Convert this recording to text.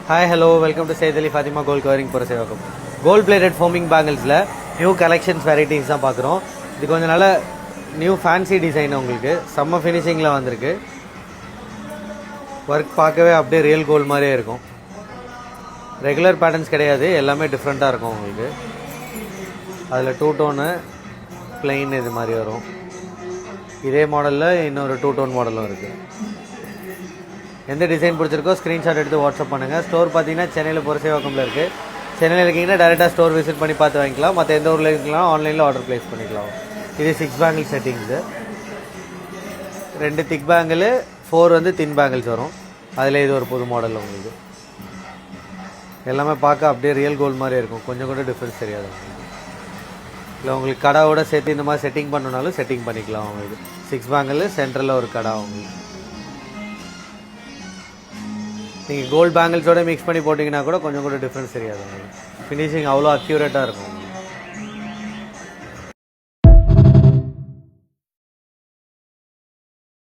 Hi hello welcome to Syed Ali Fathima gold covering போகிற சேவகம். Gold plated foaming பேங்கிள்ஸில் நியூ கலெக்ஷன்ஸ் வெரைட்டிஸ் தான் பார்க்குறோம். இது கொஞ்சம் நல்ல நியூ ஃபேன்சி டிசைன், உங்களுக்கு செம்ம ஃபினிஷிங்கில் வந்திருக்கு. ஒர்க் பார்க்கவே அப்படியே ரியல் கோல்டு மாதிரியே இருக்கும். ரெகுலர் பேட்டர்ன்ஸ் கிடையாது, எல்லாமே டிஃப்ரெண்ட்டாக இருக்கும் உங்களுக்கு. அதில் டூ டோனு பிளெயின் இது மாதிரி வரும். இதே மாடலில் இன்னொரு டூ டோன் மாடலும் இருக்குது. எந்த டிசைன் பிடிச்சிருக்கோ ஸ்க்ரீன்ஷாட் எடுத்து வாட்ஸ்அப் பண்ணுங்கள். ஸ்டோர் பார்த்தீங்கன்னா சென்னையில் புரசைவாக்கமில் இருக்குது. சென்னையில் இருக்கீங்கன்னா டேரெக்டாக ஸ்டோர் விசிட் பண்ணி பார்த்து வாங்கிக்கலாம். மற்ற எந்த ஊரில் இருக்கலாம் ஆன்லைனில் ஆர்டர் ப்ளேஸ் பண்ணிக்கலாம். இது 6 பேங்கிள் செட்டிங்ஸு, 2 திக் பேங்கிள், 4 வந்து தின் பேங்கிள்ஸ் வரும். அதில் இது ஒரு புது மாடல். உங்களுக்கு எல்லாமே பார்க்க அப்படியே ரியல் கோல்டு மாதிரி இருக்கும், கொஞ்சம் கூட டிஃப்ரென்ஸ் தெரியாது. இல்லை உங்களுக்கு கடாவோட சேர்த்து இந்த மாதிரி செட்டிங் பண்ணணுனாலும் செட்டிங் பண்ணிக்கலாம். உங்களுக்கு 6 பேங்கிள் சென்டரில் ஒரு கடா. உங்களுக்கு நீங்கள் கோல்டு பேங்கிள்ஸோட மிக்ஸ் பண்ணி போட்டிங்கன்னா கூட கொஞ்சம் கூட டிஃப்ரென்ஸ் தெரியாது. உங்களுக்கு ஃபினிஷிங் அவ்வளோ அக்யூரேட்டாக இருக்கும்.